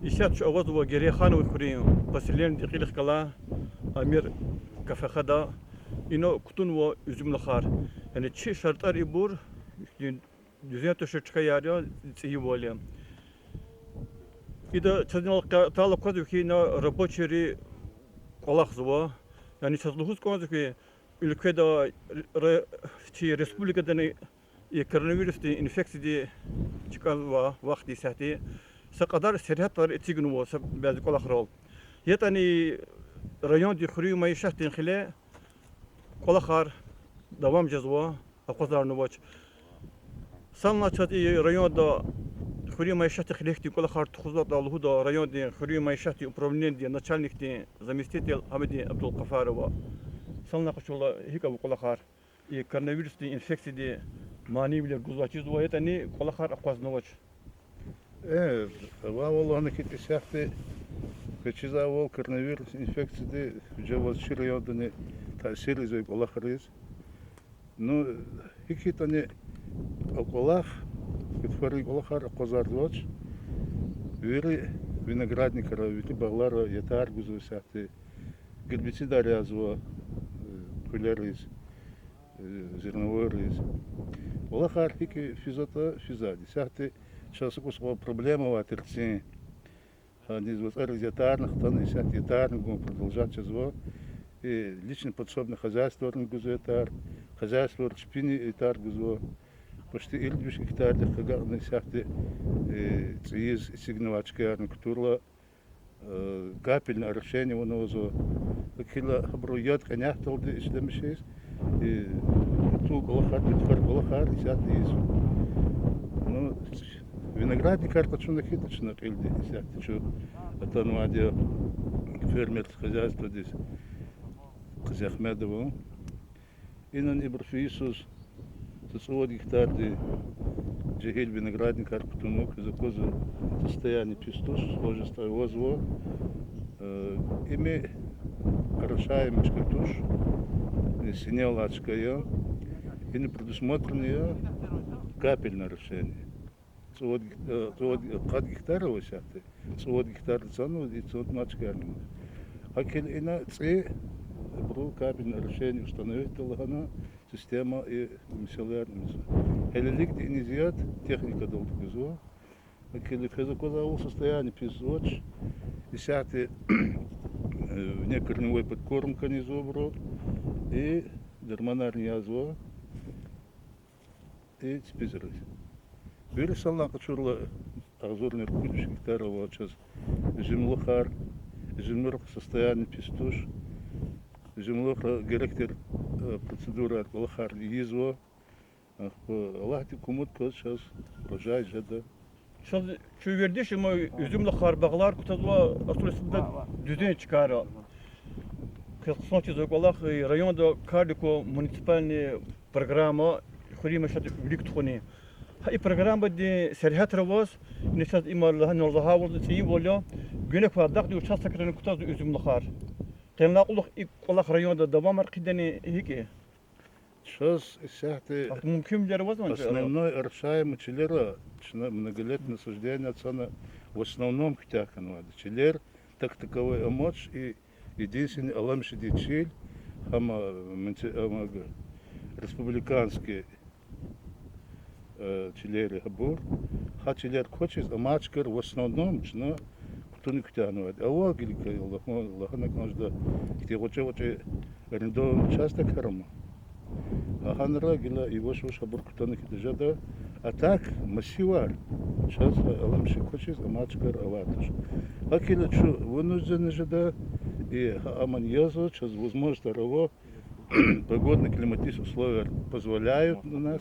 Исят شو أوض وجري خان وخرين بسلين دقيق كلا أمير كفخدا خدا إنه كتون ويزم الخار يعني تشي شرطار يبور düzene töşürtüke yarıyor iyi böyle. İda çözünür talep kodu ki na рабочие колах зво. Yani çözülühüz kodu ki ülkede республикада и коронавирусный инфекция çıkan vakti sahti سقدر سرحت var etiğin o bazı kolak rol. Yetani rayon di khuriyu maişah tinkhile kolakar devam cezva akazar nuvaç. Sanla çat rayonda خوري معيشتي خليختي كل خار تخزط على الهدى ريون دي خوري معيشتي управление دي начальник دي заместитель حمدي عبد القفار و صلنا قشولا هيك كل خار كورونا دي انفكسي دي ماني بلا جزواتي زويت اني كل خار اقواز نوش والله انا كنت شافتي كتشيزا وول كورونا انفكسي دي جواز شي ريون دي تاثير زي كل خريز ну هيك تاني околах Китфарик Олахар Козардвоч, Вири виноградникара, Вити Баглара, Ятар Гузусяти, гербицида рязва, кулерис, зерновой рис. Олахар хики физота физади. Сяти часу кусова проблема в атерци. Они из ятарных, там и сяти ятарных будем продолжать часво. И лично подсобное хозяйство Гузу Ятар, хозяйство Рчпини Ятар Гузу. Почти илдвиш гектар дехагарны сяхты циз сигновачка арнктурла капельное решение вонозо кила хабруят конях толды ишлемшис и ту голохар битфар голохар сяхты из ну виноградник аркачуна хиточна илди сяхты чу атанвадия фермерское хозяйство здесь Казахмедово инан ибрфисус Соцвод гектар де джегель виноградник арпутунок за коза состояние пистуш схожество возво ими орошаем чкатуш синел ачкая и не предусмотрено капельное решение. Соцвод кад гектара восяты соцвод гектар цану и соцвод мачкарному. Акель ина ци бру капельное решение установить талгана система и миссионерность. Элелик инизиат техника долгозо. Акели фезокоза состояние пизоч. И сяты некорневой подкормка низобро и гормонарный язва и спизры. Вирусал на качурла азорный рукудиш гектарова час землохар, землох состояние пистуш. Землоха геректер процедура Аллахар Езво. Аллах ти кумут кыз сейчас рожай жада. Şu verdi şu üzümlü xarbağlar kutazwa aslında düzen çıkarı. Kısmı çizok Allah rayonda kardiko municipalni программа хурим шат велик тхуни. Хай программа ди серхат равос нишат ималла норзаха вурд ти воло гөнек фадак ди участокların kutazwa üzümlü xar. Темнaquluk ilk olak rayonda devam arkideni hiki. Сейчас сяхты Mümkünleri var mı? основной решаем челера, многолетное суждение цена в основном хтякан вады. Челер так таковой амоч и единственный аламши дичиль хама республиканский челеры хабур. Ха челер хочет амачкар в основном чна Туни ктянуат. А вот гилка Аллахна кажда. Те хоче арендован участок харама. А ханра гила его шоша буркутаны китежада. А так массивар. Сейчас аламши хочет амачкар аватуш. Акила чу вынуждены жада и аман язо сейчас возможность того погодно-климатические условия позволяют на нас.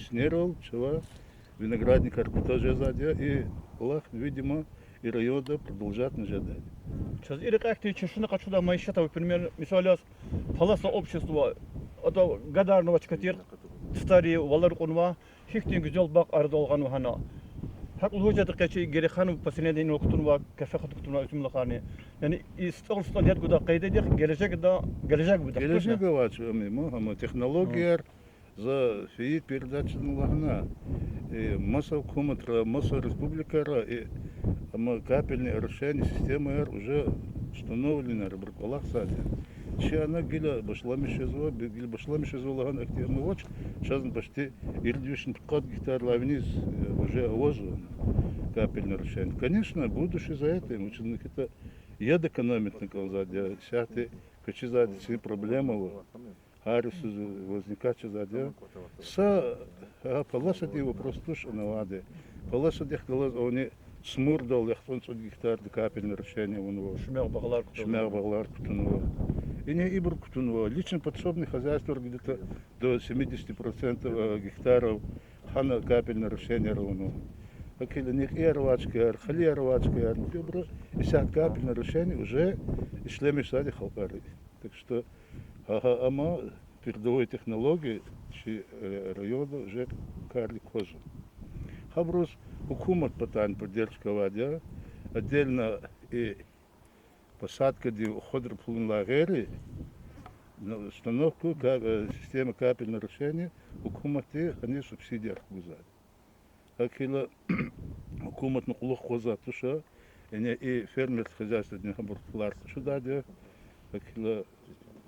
Снерол, чего? Виноградник тоже задя, и Аллах, видимо, и районы продолжат нажидать. Сейчас и рекахты чешина качуда маишата, например, мисаляс паласа общества, это гадарного чкатир старые валар кунва, хихтин гжел бак ардолгану хана. Хак лужа тقاشي герехану последний нуктунва кафехат нуктунва усмла хани. Yani istol yat guda qayda dir gelecek guda. Gelecek var ama технология за фиит передача лагна. масса хукуматра, масса республикара, и капельные решения, система уже установлена, рыбалах сади. Чи она гиля башлами шезуа, гиля башлами шезуа лаган активный watch, сейчас почти 250 гектар лавниз уже овозу капельное решение. Конечно, будущее за это, мы что это яд экономит на колзаде, сяты, качи зади, все проблемы, Арису возникать зади. Са полосади его просто что на воде. Полосади колоз они смурдал, я 100 гектар капельное решение у него. Шмяк багалар Кутунова. И не ибр Кутунова. Лично подсобное хозяйство где-то до 70% гектаров хана капельное решение равно. Какие них и арвачки, хали арвачки, и сят капельное решение уже и шлеми сади халпары. Так что ама передовой технологии чи району уже карли кожу. Хабрус хукумат патан поддержка воде, отдельно и посадка де уходр лагерей, установку системы капельного решения хукуматы они субсидиях гузат. Акила хукумат нуклух коза туша, и фермерское хозяйство не хабуртлар сюда де, акила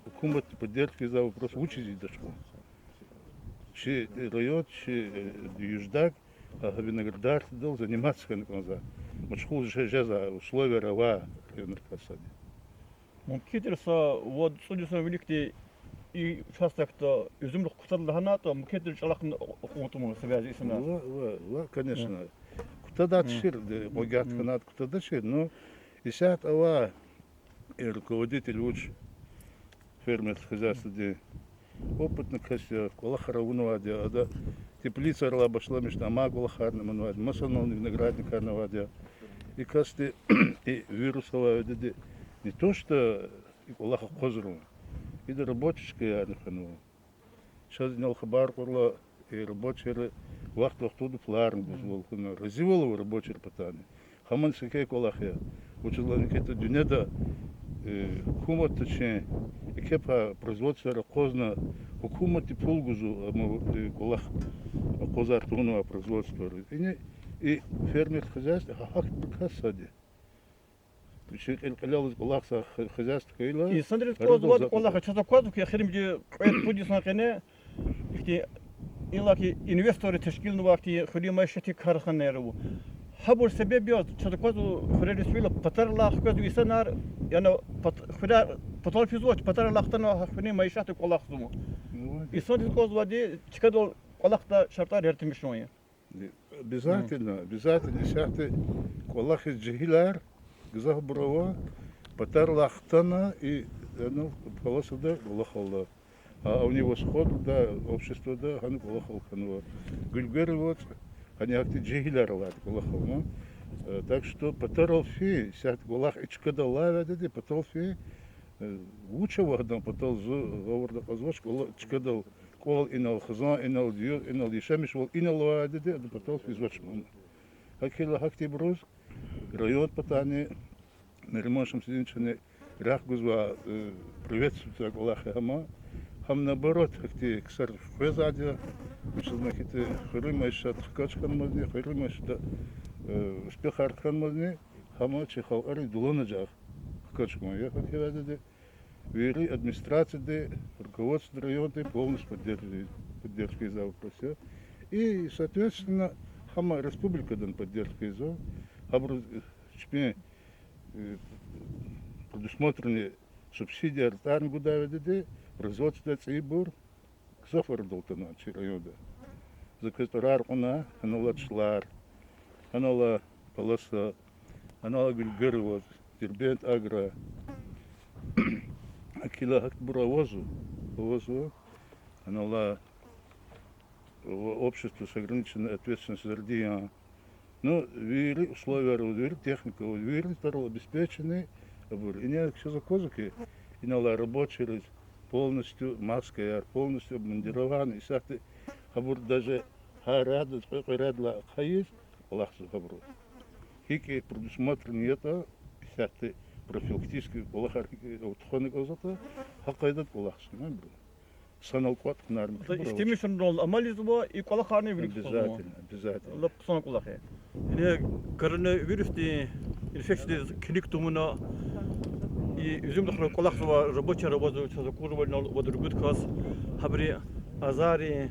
хукумат поддержки за вопрос учить дошло. Чи район, чи юждак, виноградар дал заниматься конкретно. Мачхул же за условия рава районеркасади. Мумкин са вот судья великий и участок-то изумруд куталлахана то мумкин чалахн окумтуму связи сына. Конечно. Куда тшир, богат канат, куда тшир, но и сят ава и руководитель луч фермерского хозяйства, где опытный хозяин, колахара унувадя, да теплица рла башла между амагулахарным унувадя, масонный виноградник арнавадя, и касты и вирусовая, не то что и колаха козру, и до рабочая арнахану. Сейчас днял хабар курла и рабочие вахту оттуда фларн бузвол, разивол рабочие патаны. Хаман сикей колахе, учила никета дюнеда хумат точнее, и кепа производство ракозна хукумат и пулгузу колах козар тунова производство. И фермер хозяйство хак прикасади. Причем элкалялыз колахса хозяйство кайла. И смотри, козу колаха чата козу ки херим же кайт пудисна кене, ихти илаки инвесторы тешкилну вакти хули майшати карханеру. Хабур себеби от чата козу хурелис вила патарлах козу исанар, яна хуля патал физот патарлахтана хуни майшати колахсуму. И смотри, козу вади чикадол колахта шартар ертимишоя. Обязательно, обязательно сяты колах из джихилар, гзах брова, патарлахтана и полосада колахалла. А у него сход, да, общество, да, хану колахал ханува. Гульгер вот, они акты джихилар лад колахал, так что патарал фи, сят колах ичкада лава, да, патал фи, лучше вахдам патал говорда позвошку, ичкадал. Кол инал хазан, инал дьюр, инал дишамиш, вол инал ваадеде, а потом физвачман. Хакила хакти брус, район патани, неремашем сидинчане, рахгузва приветствует Аллаха хама, хам наоборот, хакти ксар фезадия, мишелна хите хрымайша ткачкан мазни, хрымайша успехаркан мазни, хама чихал ари дулонаджах, ткачкан, я хакивадеде. Вери администрации, руководство района полностью поддержкой за вопросы. И, соответственно, хама республика дан поддержкой за. Хабр предусмотрены субсидии артарн гудаведе, производство цибур, ксофар долтана района. За которар она шлар, анала полоса, анала гульгервоз, тербент агро. Акила хакбура возу, она общество с ограниченной ответственностью за радио. Но вери условия, вери техника, вери второго обеспеченный, и не все за козыки, и на рабочие полностью маской, полностью обмундированы, и сяты хабур даже харяд, харядла хаис, лахсу хабру. Хики предусмотрены это, сяты профилактически колахар отходы козата хакайдат колахсына бир. саналкват нарм. İstemişsin rol amaliz bu ilk ola karnı birlik Обязательно, обязательно. Lap son kulak. Yine koronavirüs di infeksiyon klinik tumuna üzüm dıkra kulak var roboça robozu çazakur ve nol ve durgut kas habri azari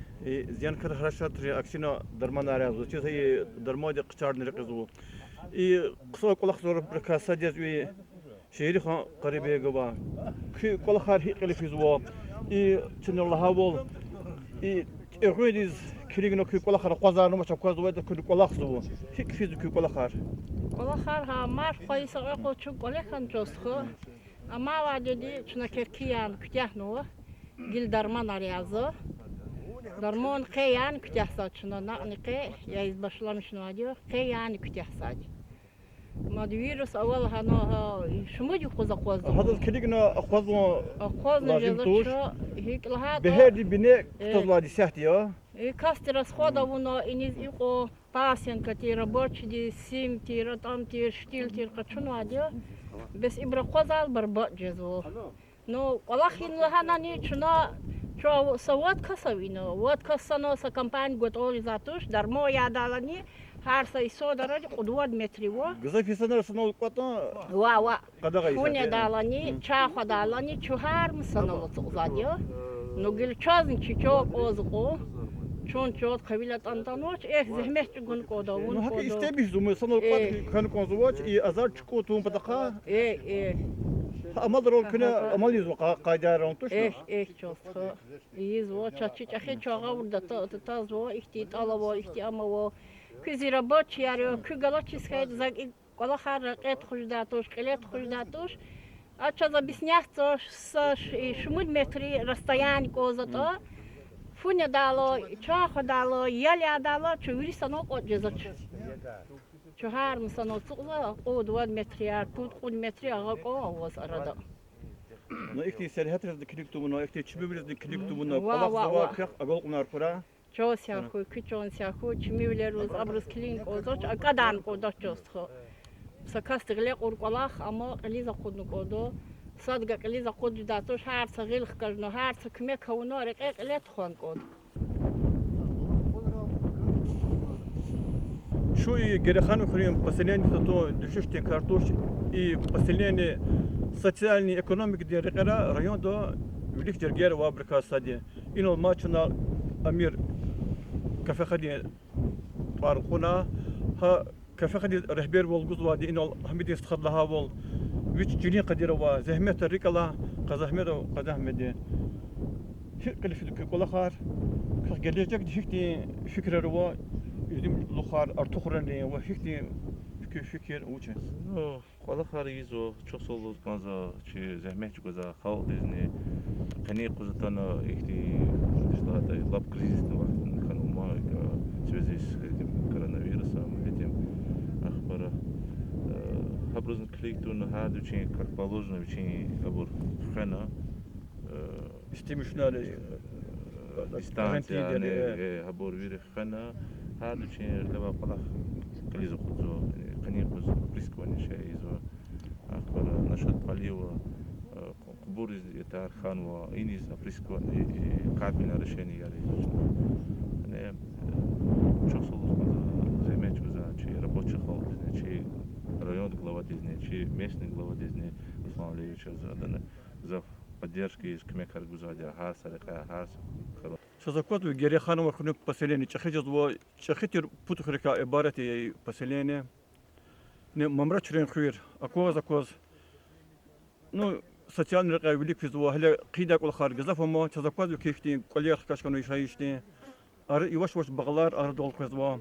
ziyan kar haraşat reaksiyona derman arazu çizay derman de qçar ne reqzu kısa kulak zor bir kasa cezvi şehri qaribe gaba ki kulak har hiqli wa çinallah bol Ergüdiz kiligno ki kolakar qazarno maça qazwa da ki kolaksu hik fiz ki kolakar Kolakar ha mar qoysa qochu kolekan josxo ama va dedi çuna kerkiyan kütyahno gil darman aryazo darmon qeyan kütyahsa çuna naqniqe yayız başlamışno diyor qeyan kütyahsa Madvirus awal hano şumuj qoza qoza hada kiligno qazwa qoza Lazım tuş. jezo hik lahat beherdi bine qazwa sahti ya Касти расходовано iniz iko пасенка ти рабочий ди сим ти там ти штил ти качуно адё без ибра qozal barba jezo no олахин лаханани чуна чо сават касавино вот касано са компания готовы затуш дармо ядалани har sayso daraj qudwad metriwo gıza fisana sınol qatan wa qadaga Funya dalani cha khadalani chuhar msanalo tuzadyo no gil chazin chichok ozqo Çon çot kabilet antanoç zahmet gün kodavun no hak kodo. istemiş zumu sanol qat kan konzuvaç azar çikotum pataka amal rol kına amal yüzü qaydaron tuş Çot. İyiz o çaçı çaxı çoğa burada taz o ihti talabo ihti ama o küzi raboç yarı kü galaçiskay zag kola haraqet xujdatoş qelet xujdatoş Açaza bisnyahtoş şumud metri расстояние козато Funya dalo, çaxa dalo, yalya dalo, çövri sanok o cezaç. Çöhar mı sanok tuğla, o 2 metriyar, put 10 metriyar o avaz arada. no ikti serhatır da kilik tumuna ikti çibibiriz de kilik tumuna Wa, qalaq wa, zawa wa. kaq agol qunar qura Ço siyahı, küçon siyahı, çimivleruz, abrız kilink ozoç, akadan kodoç çostxo. Sakastırle qorqalaq ama qiliza qodnu kodo. Sadga qiliza qodu datoş har sagil xkarno har sakme kavno reqeq let xon kod. Şu gerexan uxriyem поселение то düşüşten kartuş поселение социальный экономик derqara rayonda ülik derger wa brikasadi ino maçna amir kafe khadi farquna ha kafe khadi rehber volguz wadi ino hamid istkhadlaha vol ويش جنين قدير وا زحمة الركلا قزحمة قزحمة قل في ذكر كل خار قليجك هيكتي فكرة روا يديم لخار أرتخرني وهيكتي fikir uçe. Ну, колахар изо чосол канза чи зahmet коза хал дизни кани козатана ихти что-то лаб кризисный вакыт канума в связи с этим коронавирусом этим ахбара хабрузн кликтун хаду чи как положено чи абур хана İstemişler дистанция абур вир хана хаду чи лева колах клизо козо кани козо рискование шей изо ахбара насчет полива кубур это ханва иниз априско кабина решение яри не чосол займеч за чи рабочий хол чи район глава дизни чи местный глава дизни Руслан Алиевич за поддержки из кмекар гузадя хасарика хас Сазакот gerexan wa khunu поселение чахижз wa чахитир путхрика ibaret поселение не мамра чрен khuyr akoz akoz ну социальный рекавилик физва хля قيدак ул хар газаф мо чазакот кихти колер кашкану шайшти ар иваш баглар ар дол кызва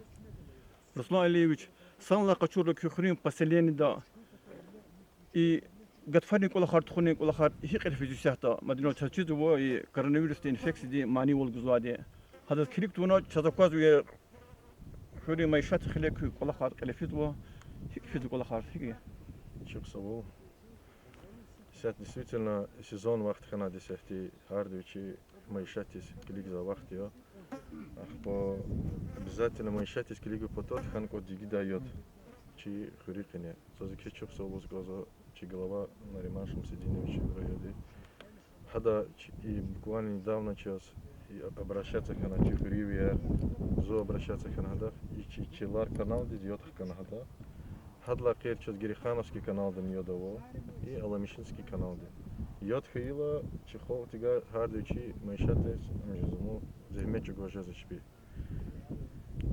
Руслан Алиевич санла качурлы көхрин поселение да и Gatfani kula khart khuni kula khart hiqir fi jusahta madino chachid wo koronavirus infeksi di mani wol guzwade hada kilik tuna chadakwaz we khuri maishat khilek kula khart qalafid wo hiqfid kula khart hiqi Чуксово. Сейчас действительно сезон вахт хана десяти хардучи маишатис клик за вахт я. По обязательно маишатис клик потот хан код диги дает. Чи хурикине. Созики Чуксово с газа чи голова на ремашем Сидиновиче в районе. Хада и буквально недавно час обращаться к нам Чехуривия, зо обращаться к нам, и Чилар канал дед Йотх Канада. Хадла кер час Герихановский канал ден Йодово и Аламишинский канал ден. Йотх ила Чехол тига хардучи майшатес амжизму зехмечу гожезачпи.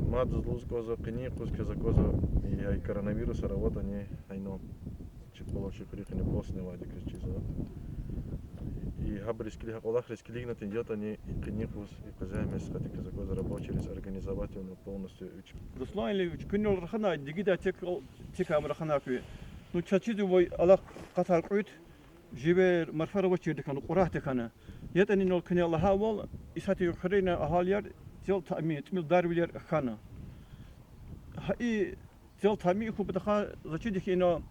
Мад злуз коза кини куз коза и ай коронавирус работа айно Чехол Чехурихи постне вади кричиза. И хабрискли Олах рискилигнат идет они и книgus и казамес хати казакоза рабочий организовать он полностью. Руслан Ильич күннел рахана дигида тек амрахана күй. Ну чачиду вой алак катар күйт жибер марфара вачирди кану qurahti kana. Yetani nol kene Allah wal isati yukhirina ahaliyar zel ta'min tmil darbiler kana. Hai zel ta'min ku bidakha zachidi kino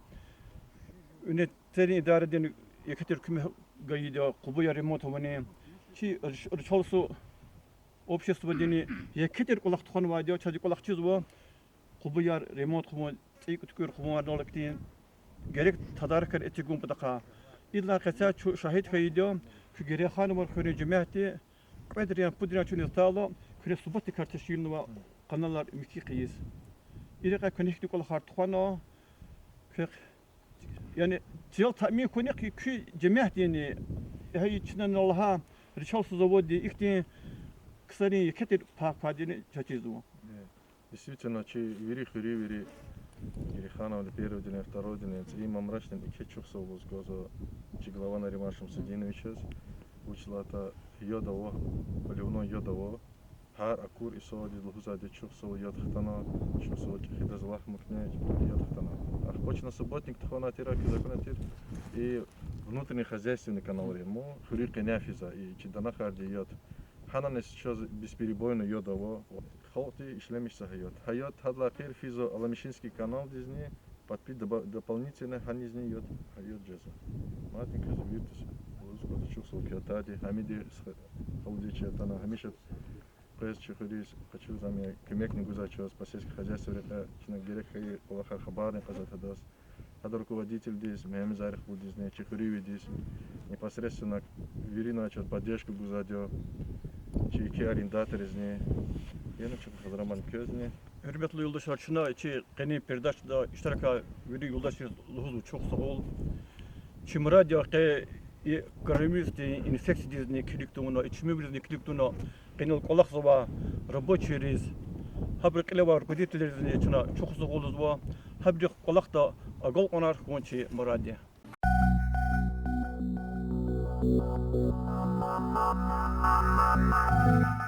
ünetlerin idare edeni yeketir küme gayida kubuya remote wani chi rcholsu общество дени якетер колах тхон вадио чади колах чизво кубуяр ремонт хмо тикүткөр хмо нолактин gerek tadarkar etigum badaqa illa qasa şahit kaydio ki gere hanımar khone cemaati qadriyan pudriyan chun istalo kre subati kartashilnu va kanallar miki qiyis ila konekti kol hart khono yani tiyal tamin konek ki cemaat yani hay içinden Allah'a richalsu zavodi ikti кстати, якетер пакадини чачизу. Действительно, чи вери Гериханов первый день, второй день, и мамрачный, и кетчуксов was гоза, чи глава на ремашем Садиновичес, учила это йодово, поливной йодово, хар акур и соди лухузади чуксов йодхтана, чуксов чехидазлах мукне йодхтана. А хочешь на субботник тхона тира кизаконатир и внутренний хозяйственный канал рему, хурирка няфиза и чидана харди йод. Ханан сейчас бесперебойно йодово. Халти ишлемишься хайот. Хайот хадла кир физо Аламишинский канал дизни подпит дополнительно ханизни йод хайот джеза. Матника завиртус. Лузко зачувствовал киотади. Хамиди халдичи атана хамишат. Пресс чехурис хочу за меня кемек гузачос по сельскому хозяйству река чинагерек хай олахар хабарный казатадас. Хад руководитель дис мем зарих будизне чехуриви дис непосредственно верина чот поддержку гузадё. Çiki arendатор из ней. Я начал Хадраман Közne. Hürmetli yoldaşlar, şuna içi qeni perdaşda iştiraka veri yoldaşı luhuzu çok sağ ol. Çim radyo qe koronavirus'te infeksiya dizini kiliktuğuna, içimi bilizini kiliktuğuna qenil qolaq zava рабочий riz. Habri qileva rukodetlerizni çuna çok sağ oluz va. Habri qolaq da aqal qonar konçi muradiye. Thank you.